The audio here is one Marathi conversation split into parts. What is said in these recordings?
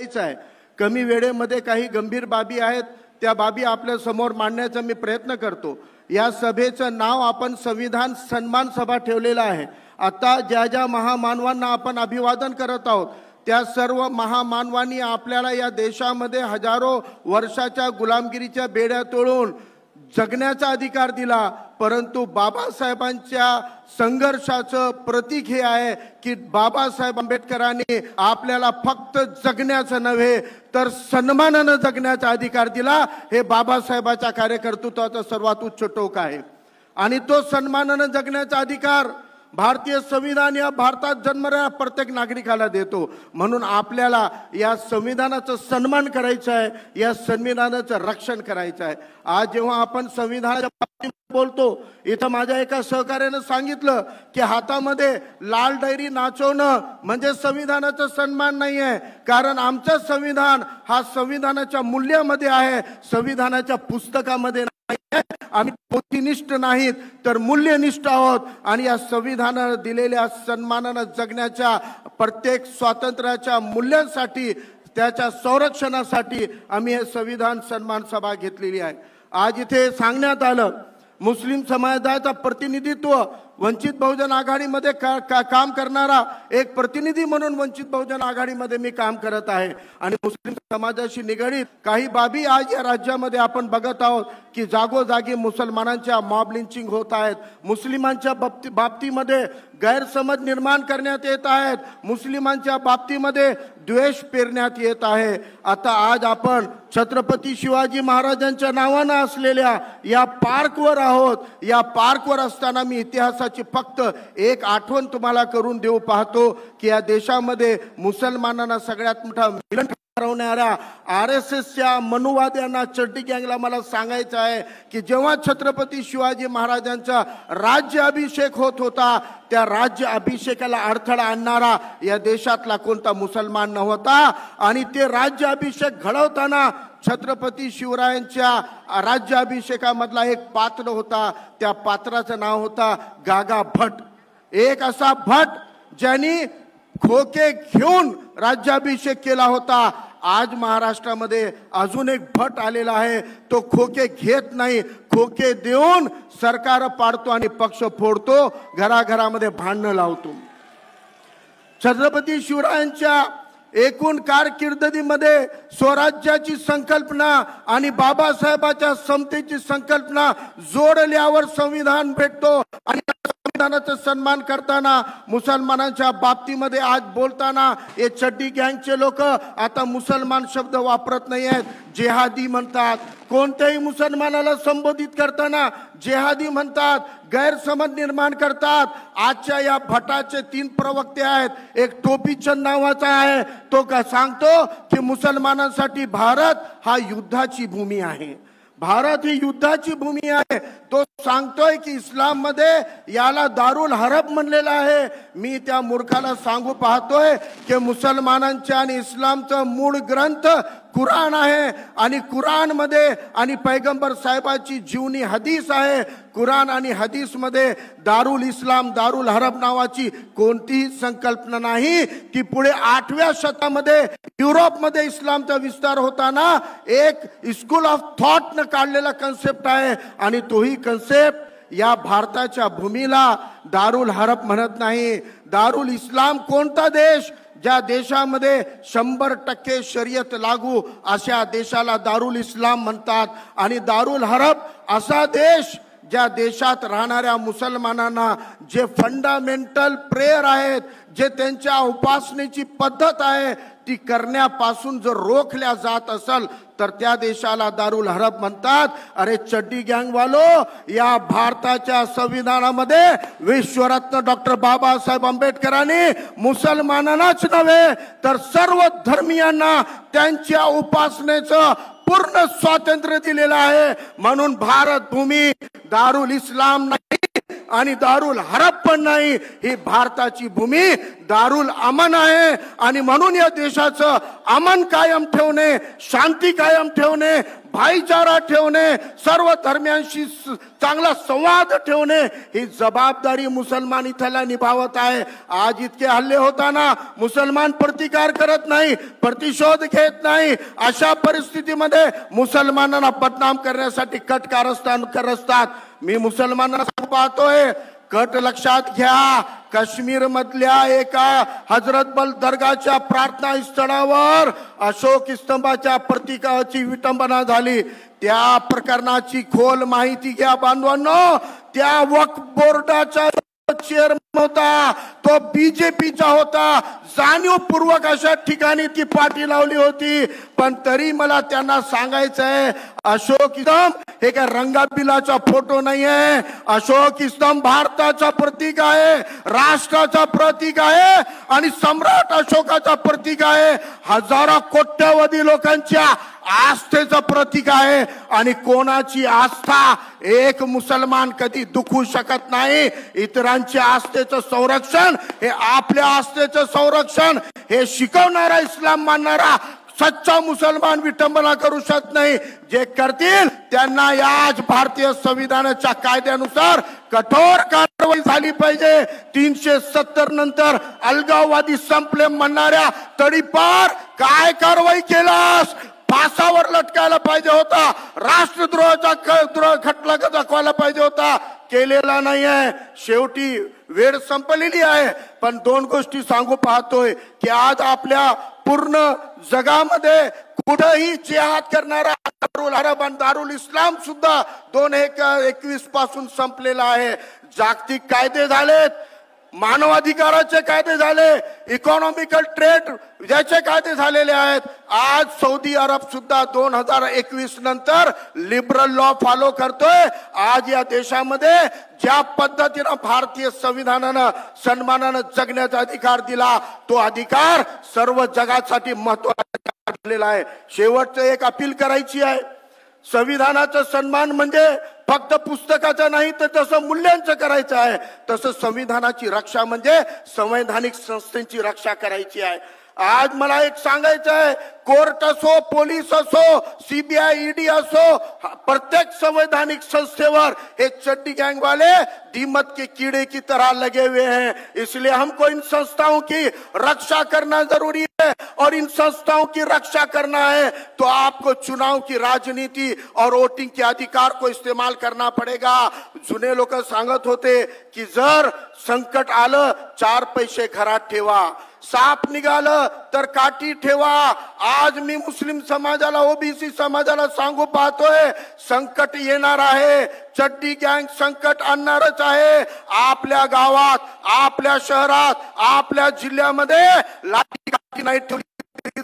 आहे। कमी वेळेमध्ये काही गंभीर बाबी आहेत, त्या बाबी आपल्या समोर मांडण्याचा मी प्रयत्न करतो। या सभेचं नाव आपण संविधान सन्मान सभा ठेवलेलं आहे। आता ज्या ज्या महामानवांना आपण अभिवादन करत आहोत, त्या सर्व महामानवांनी आपल्याला या देशामध्ये हजारो वर्षाच्या गुलामगिरीच्या बेड्या तोडून जगण्याचा अधिकार दिला। परंतु बाबासाहेबांच्या संघर्षाचं प्रतीक हे आहे की बाबासाहेब आंबेडकरांनी आपल्याला फक्त जगण्याचं नव्हे तर सन्मानानं जगण्याचा अधिकार दिला। हे बाबासाहेबांच्या कार्यकर्तृत्वाचं सर्वात उच्च टोक आहे। आणि तो सन्मानानं जगण्याचा अधिकार भारतीय संविधान या भारतात जन्मणाऱ्या प्रत्येक नागरिकाला देतो। म्हणून आपल्याला या संविधानाचा सन्मान करायचा आहे, या संविधानाचं रक्षण करायचं आहे। आज जेव्हा आपण संविधानाच्या बाबतीत बोलतो, इथं माझ्या एका सहकार्याने सांगितलं की हातामध्ये लाल डायरी नाचवणं म्हणजे संविधानाचा सन्मान नाही आहे। कारण आमचं संविधान हा संविधानाच्या मूल्यामध्ये आहे, संविधानाच्या पुस्तकामध्ये नाही। आम्ही पोथीनिष्ठ नाहीत तर मूल्यनिष्ठ आहोत। आणि या संविधानाने दिलेल्या सन्मानाने जगण्याच्या प्रत्येक स्वातंत्र्याच्या मूल्यांसाठी, त्याच्या संरक्षणासाठी आम्ही हे संविधान सन्मान सभा घेतलेली आहे। आज इथे सांगण्यात आलं मुस्लिम समाजाचं प्रतिनिधित्व वंचित बहुजन आघाडीमध्ये काम करणारा एक प्रतिनिधी म्हणून वंचित बहुजन आघाडीमध्ये मी काम करत आहे। आणि मुस्लिम समाजाशी निगडीत काही बाबी आज या राज्यामध्ये आपण बघत आहोत की जागोजागी मुसलमानांच्या मॉब लिंचिंग होत आहेत, मुस्लिमांच्या बाबतीमध्ये गैरसमज निर्माण करण्यात येत आहेत, मुस्लिमांच्या बाबतीमध्ये द्वेष पेरण्यात येत आहे। आता आज आपण छत्रपती शिवाजी महाराजांच्या नावाने असलेल्या या पार्कवर आहोत। या पार्कवर असताना मी इतिहासाची फक्त एक आठवण तुम्हाला करून देऊ पाहतो की या देशामध्ये मुसलमानांना सगळ्यात मोठा मिलन ठरवणाऱ्या RSSच्या मनुवाद्यांना, चड्डी गँगला मला सांगायचं आहे की जेव्हा छत्रपती शिवाजी महाराजांचा राज्य अभिषेक होत होता, त्या राज्य अभिषेकाला अडथळा आणणारा या देशातला कोणता मुसलमान नव्हता। आणि ते राज्य अभिषेक घडवताना छत्रपती शिवरायांच्या राज्याभिषेकामधला एक पात्र होता, त्या पात्राचं नाव होता गागा भट। एक असा भट ज्यांनी खोके घेऊन राज्याभिषेक केला होता। आज महाराष्ट्रामध्ये अजून एक भट आलेला आहे, तो खोके घेत नाही, खोके देऊन सरकार पाडतो आणि पक्ष फोडतो, घराघरामध्ये भांडणं लावतो। छत्रपती शिवरायांच्या एकूण कारकिर्दीमध्ये स्वराज्याची संकल्पना आणि बाबासाहेबांच्या समतेची संकल्पना जोडल्यावर संविधान भेटतो। आणि संविधानाचा सन्मान करताना मुसलमानांच्या बाबतीमध्ये आज बोलताना हे चड्डी गँगचे लोक आता मुसलमान शब्द वापरत नाही आहेत, जेहादी म्हणतात। कोणत्याही मुसलमानाला संबोधित करताना जेहादी म्हणतात, गैरसमज निर्माण करतात। आजच्या या भटाचे 3 प्रवक्ते आहेत, एक टोपीचंद नावाचा आहे, तो का सांगतो की मुसलमानांसाठी भारत हा युद्धाची भूमी आहे, भारत ही युद्धाची भूमी आहे। तो सांगतोय की इस्लाम मध्ये याला दारुल हरब म्हणलेला आहे। मी त्या मूर्खाला सांगू पाहतोय की मुसलमानांच्या आणि इस्लामचा मूळ ग्रंथ कुराण आहे आणि कुराण मध्ये आणि पैगंबर साहेबांची जीवनी हदीस आहे। कुराण आणि हदीस मध्ये दारुल इस्लाम, दारुल हरब नावाची कोणतीही संकल्पना नाही। की पुढे 8व्या शतकामध्ये युरोपमध्ये इस्लामचा विस्तार होताना एक स्कूल ऑफ थॉट न काढलेला कन्सेप्ट आहे आणि तोही कन्सेप्ट या भारताच्या भूमीला दारुल हरब म्हणत नाही। दारुल इस्लाम कोणता देश ज्या देशामध्ये 100% शरीयत लागू अशा देशाला दारुल इस्लाम म्हणतात। आणि दारुल हरब असा देश ज्या देशात राहणाऱ्या मुसलमानांना जे फंडामेंटल प्रेयर आहेत, जे त्यांच्या उपासनेची पद्धत आहे ती करण्यापासून जर रोखल्या जात असेल तर त्या देशाला दारुल हरब म्हणतात। अरे चड्डी गँग वालो, या भारताच्या संविधानामध्ये विश्वरत्न डॉक्टर बाबासाहेब आंबेडकरांनी मुसलमानांनाच नव्हे तर सर्व धर्मीयांना त्यांच्या उपासनेचं पूर्ण स्वातंत्र्य दिलेलं आहे। म्हणून भारत भूमी दारुल इस्लाम नाही आणि दारुल हरब पण नाही. ही भारताची भूमी दारुल अमन आहे आणि म्हणून या देशाचं अमन कायम ठेवणे, शांती कायम ठेवणे, भाईचारा ठेवणे, सर्व धर्मियांशी चांगला संवाद ठेवणे ही जबाबदारी मुसलमान इथला निभावत आहे. आज इतके हल्ले होताना मुसलमान प्रतिकार करत नाही, प्रतिशोध घेत नाही. अशा परिस्थितीमध्ये मुसलमानांना बदनाम करण्यासाठी कट कारस्थान करत असतात. मी मुसलमानांना पाहतोय, कट लक्षात घ्या. काश्मीर मधल्या एका हजरत बल दर्गाच्या प्रार्थना स्थळावर अशोक स्तंभाच्या प्रतीकाची विटंबना झाली. त्या प्रकरणाची खोल माहिती घ्या बांधवांनो. त्या वक्फ बोर्डाचा चेअरमन होता तो बीजेपीचा होता. जाणीवपूर्वक अशा ठिकाणी ती पाठी लावली होती. पण तरी मला त्यांना सांगायचं आहे, अशोक स्तंभ हे काय रंगाबिलाचा फोटो नाही आहे. अशोक स्तंभ भारताचा प्रतीक आहे, राष्ट्राचा प्रतीक आहे आणि सम्राट अशोकाचा प्रतीक आहे. हजारो कोट्यवधी लोकांच्या आस्थेचं प्रतीक आहे. आणि कोणाची आस्था एक मुसलमान कधी दुखवू शकत नाही. इतरांच्या आस्थेचं संरक्षण हे आपल्या आस्थेचं संरक्षण हे शिकवणारा, इस्लाम मानणारा सच्चा मुसलमान विटंबना करू शकत नाही. जे करतील त्यांना याच भारतीय संविधानाच्या कायद्यानुसार कठोर कारवाई झाली पाहिजे. 370 नंतर अलगाववादी संपले म्हणणाऱ्या तडीपार काय कारवाई केलास? फासावर लटकायला पाहिजे होता. राष्ट्रद्रोहाचा खटला दाखवायला पाहिजे होता. केलेला नाहीये. शेवटी वेळ संपलेली आहे. पण दोन गोष्टी सांगू पाहतोय की आज आपल्या पूर्ण जगामध्ये कुठेही जिहाद करणारा दारुल हरब आणि दारुल इस्लाम सुद्धा 2021 पासून संपलेला आहे. जागतिक कायदे झालेत, मानवाधिकाराचे कायदे झाले, इकॉनॉमिकल ट्रेड याचे कायदे झालेले आहेत. आज सौदी अरब सुद्धा 2021 नंतर लिबरल लॉ फॉलो करतोय. आज या देशामध्ये ज्या पद्धतीने भारतीय संविधानानं सन्मानानं जगण्याचा अधिकार दिला, तो अधिकार सर्व जगासाठी महत्त्वाचा ठरलेला आहे. शेवटचं एक अपील करायची आहे. संविधानाचा सन्मान म्हणजे फक्त पुस्तकाचा नाही तर जसं मूल्यांचं करायचं आहे, तसं संविधानाची रक्षा म्हणजे संवैधानिक संस्थेची रक्षा करायची आहे. आज मला एक सांगायचं आहे, कोर्ट असो, पोलीस असो, सीबीआय, ईडी असो, प्रत्येक संवैधानिक संस्थेवर ये चड्डी गैंग वाले दीमक के कीड़े की तरह लगे हुए हैं. इसलिए हमको इन संस्थाओं की रक्षा करना जरूरी है. और इन संस्थाओं की रक्षा करना है तो आपको चुनाव की राजनीति और वोटिंग के अधिकार को इस्तेमाल करना पड़ेगा. जुने लोक सांगत होते की जर संकट आलं 4 पैसे घरात ठेवा, साप निघालं तर काठी ठेवा. आज मी मुस्लिम समाजाला, ओबीसी समाजाला सांगू पाहतोय, संकट येणार आहे. चड्डी गँग संकट आणणारच आहे. आपल्या गावात, आपल्या शहरात, आपल्या जिल्ह्यामध्ये लाठी काठी नाही ठेवली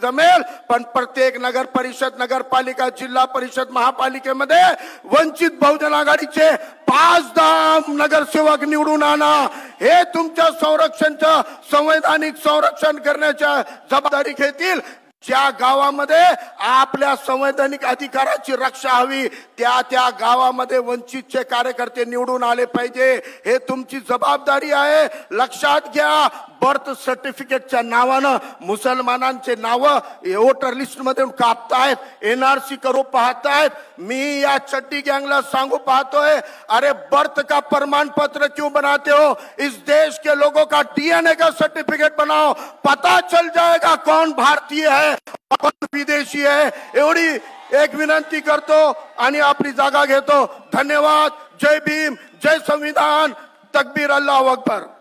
जमेल, पण प्रत्येक नगर परिषद, नगरपालिका, जिल्हा परिषद, महापालिकेमध्ये वंचित बहुजन आघाडीचे 5-10 नगरसेवक निवडून आणा. हे तुमच्या संरक्षणचं, संवैधानिक संरक्षण करण्याच्या जबाबदारी घेतील. ज्या गावामध्ये आपल्या संवैधानिक अधिकाराची रक्षा हवी, त्या गावामध्ये वंचितचे कार्यकर्ते निवडून आले पाहिजे. हे तुमची जबाबदारी आहे. लक्षात घ्या, बर्थ सर्टिफिकेटच्या नावानं मुसलमानांचे नाव वोटर लिस्ट मध्ये कापतायत, एनआरसी करू पाहतायत. मी या चड्डी गँगला सांगू पाहतोय, अरे बर्थ का प्रमाण पत्र क्यों बनाते हो? इस देश के लोगों का डीएनए का सर्टिफिकेट बनाओ, पता चल जाएगा कौन भारतीय है, कौन विदेशी है. एवढी एक विनंती करतो आणि आपली जागा घेतो. धन्यवाद. जय भीम, जय संविधान, तकबीर, अल्लाहू अकबर.